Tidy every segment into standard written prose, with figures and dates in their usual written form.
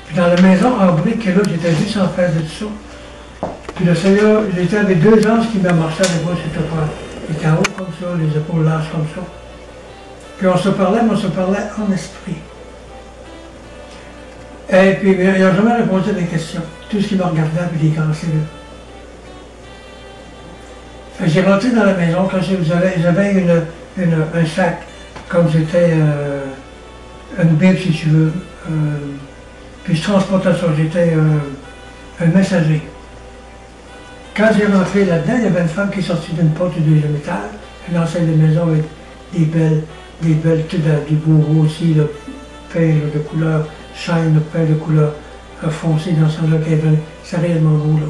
Puis dans la maison en briques, là, j'étais juste en face de tout ça. Puis le Seigneur, j'étais avec deux anges qui me marchaient avec moi, c'était pas. Ils étaient en haut comme ça, les épaules larges comme ça. Puis on se parlait, mais on se parlait en esprit. Et puis il n'a jamais répondu à mes questions. Tout ce qui me regardait, puis des grands yeux. J'ai rentré dans la maison, quand j'avais un sac, comme j'étais une Bible si tu veux, puis je transportais ça, j'étais un messager. Quand j'ai rentré là-dedans, il y avait une femme qui est sortie d'une porte du deuxième étage, une ancienne maison avec des belles, des bourreaux aussi, là, peints de couleur shine, peints de couleur foncée dans ce sens-là, c'est réellement beau là.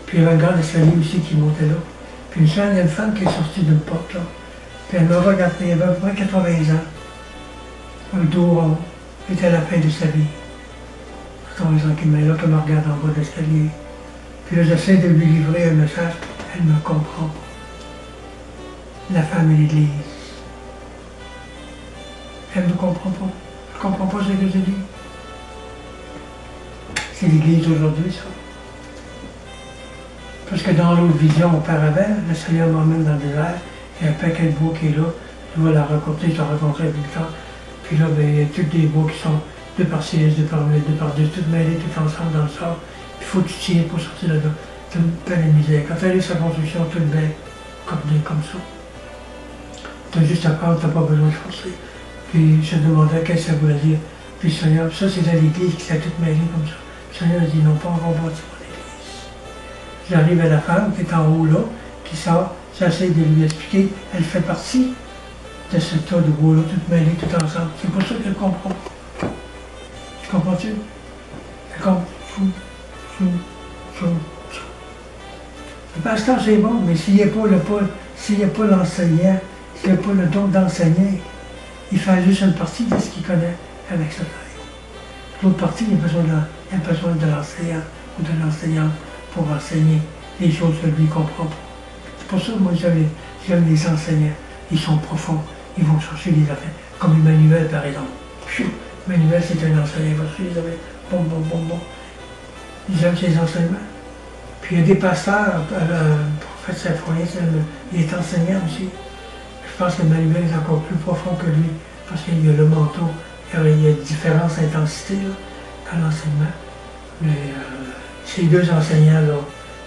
Puis il y avait un grand escalier aussi qui montait là. Puis il y a une femme qui est sortie d'une porte là. Puis elle m'a regardé, elle avait à peu près 80 ans. Un dos rond. C'était à la fin de sa vie. 80 ans qui m'a là, qui me regarde en bas de l'escalier. Puis là, j'essaie de lui livrer un message. Elle me comprend pas. La femme et l'Église. Elle ne comprend pas. Elle ne comprend pas ce que je dis. C'est l'Église d'aujourd'hui, ça. Parce que dans l'autre vision auparavant, le Seigneur m'emmène dans le désert, il y a un paquet de bois qui est là, je vais la rencontrer, je la rencontrerai plus tard. Puis là, ben, il y a tous des bois qui sont deux par six, deux par huit, deux par deux, toutes mêlées, toutes ensemble dans le sort. Il faut que tu tires pour sortir là-dedans. C'est une peine de misère. Quand tu as sa construction, toute belle, comme ça. Tu as juste à prendre, tu n'as pas besoin de forcer. Puis je me demandais qu'est-ce que ça voulait dire. Puis le Seigneur, ça c'est à l'Église qui s'est toute mêlée comme ça. Le Seigneur a dit non, pas encore bâtir mon Église. J'arrive à la femme qui est en haut là, qui sort, j'essaie de lui expliquer, elle fait partie de ce tas de bois-là, toutes mêlées, tout ensemble. C'est pour ça qu'elle comprend. Tu comprends-tu? Elle comprend. Le pasteur c'est bon, mais s'il n'y a pas l'enseignant, s'il n'y a pas le don d'enseigner, il fait juste une partie de ce qu'il connaît avec sa taille. L'autre partie, il y a besoin de l'enseignant ou de l'enseignante pour enseigner les choses que lui comprend pas. C'est pour ça que moi j'aime les enseignants. Ils sont profonds, ils vont chercher les affaires. Comme Emmanuel par exemple. Emmanuel c'est un enseignant, il va chercher les affaires. Bon. J'aime ses enseignements. Puis il y a des pasteurs, le prophète Symphorien, il est enseignant aussi. Je pense que Emmanuel est encore plus profond que lui, parce qu'il y a le manteau, il y a différentes intensités là, dans l'enseignement. Mais ces deux enseignants là,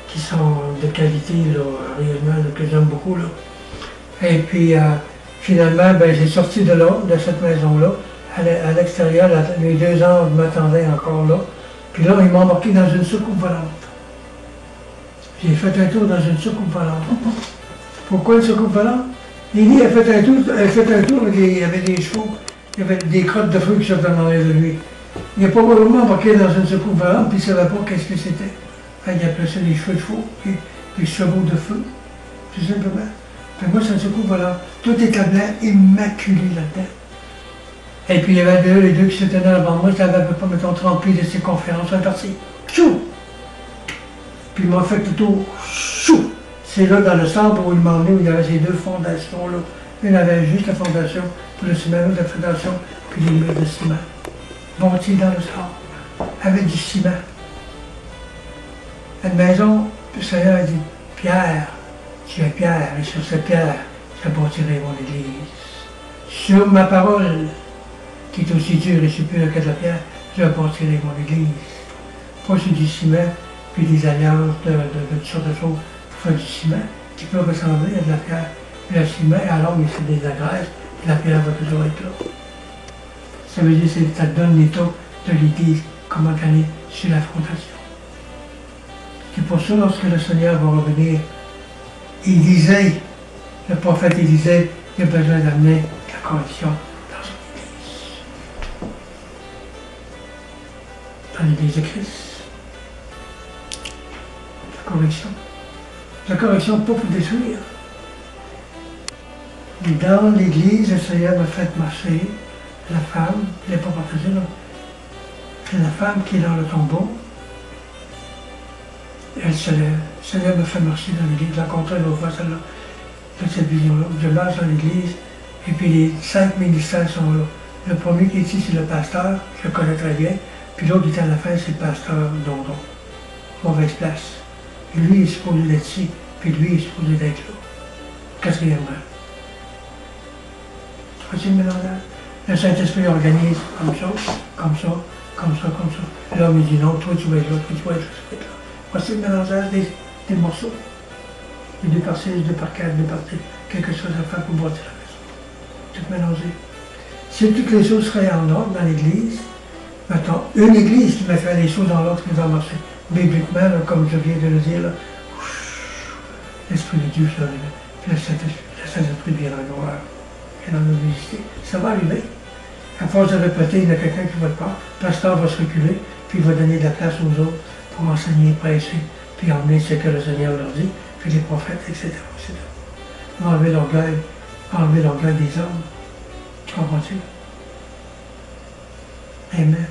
qui sont de qualité là, réellement, là, que j'aime beaucoup. Là. Et puis finalement, ben, j'ai sorti de là, de cette maison-là. À l'extérieur, les deux anges m'attendaient encore là. Puis là, ils m'ont embarqué dans une soucoupe volante. J'ai fait un tour dans une soucoupe volante. Pourquoi une soucoupe volante? Lily a fait un tour, il y avait des chevaux, il y avait des crottes de feu qui sortaient en arrière de lui. Il n'a pas vraiment embarqué dans une soucoupe volante, puis il ne savait pas qu'est-ce que c'était. Il appelait ça des cheveux de faux, des chevaux de feu, tout simplement. Puis moi, c'est une soucoupe volante. Tout était blanc, immaculé là-dedans. Et puis il y avait les deux qui se tenaient devant moi, ça avait pas, mettons, 30 pieds de circonférence, on est parti. Chou! Puis il m'a fait plutôt chou! C'est là dans le centre où il m'a emmené, où il y avait ces deux fondations-là. Une avait juste la fondation pour le ciment, l'autre la fondation, puis les murs de ciment. Bâtis dans le centre, avec du ciment. Une maison, le Seigneur a dit, Pierre, tu es Pierre, et sur cette pierre, je bâtirai mon église. Sur ma parole, qui est aussi dure et supérieure que de la pierre, je bâtirai mon église. Pas sur du ciment, puis des alliances de toutes sortes de choses pour faire du ciment, qui peut ressembler à de la pierre. Le ciment, alors, mais c'est des agrèges, et la pierre va toujours être là. Ça veut dire que ça donne l'état de l'église, comment elle est sur la fondation. C'est pour ça, lorsque le Seigneur va revenir, Élisée, le prophète Élisée, il a besoin d'amener la correction dans son église. Dans l'église de Christ. La correction. La correction, pas pour détruire. Mais dans l'église, le Seigneur m'a fait marcher la femme, il n'est pas partagé là. C'est la femme qui est dans le tombeau. Elle se lève. Le Seigneur me fait marcher dans l'église. J'ai rencontré l'autre fois celle-là, de cette vision-là. Je marche dans l'église, et puis les 5 ministères sont là. Le premier qui est ici, c'est le pasteur, je le connais très bien. Puis l'autre qui est à la fin, c'est le pasteur Dondon. Mauvaise place. Et lui, il est supposé d'être ici, puis lui, il est supposé d'être là. Quatrièmement. Troisième mélange. Le Saint-Esprit organise comme ça, comme ça, comme ça, comme ça. L'homme il dit non, toi tu vas être là, toi tu vas être là, tu vas être là. Voici le mélangeage des morceaux. Et 2 par 6, 2 par 4, 2 par 10, quelque chose à faire pour bâtir la maison. Tout mélangé. Si toutes les choses seraient en ordre dans l'Église, mettons, une Église qui mettrait les choses en ordre qui va marcher. Bibliquement, là, comme je viens de le dire, l'Esprit de Dieu serait là. Puis le Saint-Esprit viendra nous voir. Et dans nos visiter. Ça va arriver. À force de répéter, il y a quelqu'un qui va te parler, le pasteur va se reculer, puis il va donner de la place aux autres pour enseigner, prêcher, puis emmener ce que le Seigneur leur dit, puis les prophètes, etc. etc. Enlever l'orgueil des hommes. Tu comprends-tu? Amen.